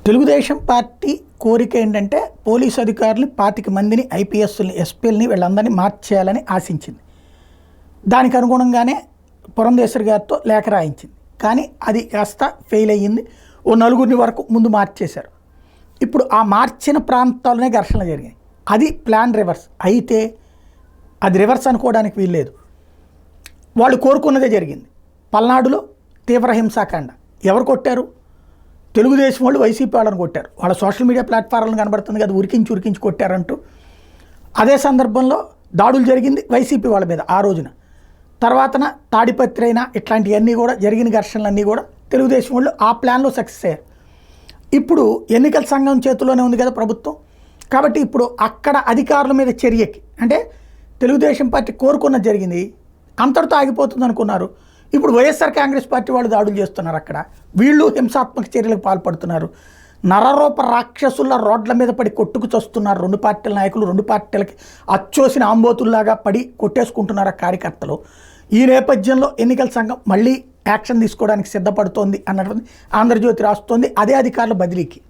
Telugu Desam party కోరిక ఏంటంటే police అధికారులు 25 మందిని ఐపీఎస్ని ఎస్పీలని వీళ్ళందరినీ మార్చేయాలని ఆశించింది. దానికి అనుగుణంగానే పురంధేశ్వరి గారితో లేఖ రాయించింది. కానీ అది కాస్త ఫెయిల్ అయ్యింది. ఓ 4 వరకు ముందు మార్చేశారు. ఇప్పుడు ఆ మార్చిన ప్రాంతాల్లోనే ఘర్షణలు జరిగాయి. అది ప్లాన్ రివర్స్ అయితే అది రివర్స్ అనుకోవడానికి వీల్లేదు. వాళ్ళు కోరుకున్నదే జరిగింది. పల్నాడులో తీవ్ర హింసాకాండ ఎవరు కొట్టారు? తెలుగుదేశం వాళ్ళు వైసీపీ వాళ్ళని కొట్టారు. వాళ్ళ సోషల్ మీడియా ప్లాట్ఫామ్లను కనబడుతుంది కదా, ఉరికించి కొట్టారంటూ. అదే సందర్భంలో దాడులు జరిగింది వైసీపీ వాళ్ళ మీద ఆ రోజున. తర్వాతన తాడిపత్రి అయినా ఇట్లాంటివన్నీ కూడా జరిగిన ఘర్షణలన్నీ కూడా తెలుగుదేశం వాళ్ళు ఆ ప్లాన్లో సక్సెస్ అయ్యారు. ఇప్పుడు ఎన్నికల సంఘం చేతిలోనే ఉంది కదా ప్రభుత్వం. కాబట్టి ఇప్పుడు అక్కడ అధికారుల మీద చర్యకి అంటే తెలుగుదేశం పార్టీ కోరుకున్నది జరిగింది, అంతటితో ఆగిపోతుంది అనుకున్నారు. ఇప్పుడు వైఎస్ఆర్ కాంగ్రెస్ పార్టీ వాళ్ళు దాడులు చేస్తున్నారు. అక్కడ వీళ్ళు హింసాత్మక చర్యలకు పాల్పడుతున్నారు. నరరూప రాక్షసుల రోడ్ల మీద పడి కొట్టుకు చస్తున్నారు. 2 పార్టీల నాయకులు 2 పార్టీలకి అచ్చోసిన ఆంబోతుల్లాగా పడి కొట్టేసుకుంటున్నారు ఆ కార్యకర్తలు. ఈ నేపథ్యంలో ఎన్నికల సంఘం మళ్ళీ యాక్షన్ తీసుకోవడానికి సిద్ధపడుతోంది అన్నటువంటి ఆంధ్రజ్యోతి రాస్తోంది. అదే అధికారుల బదిలీకి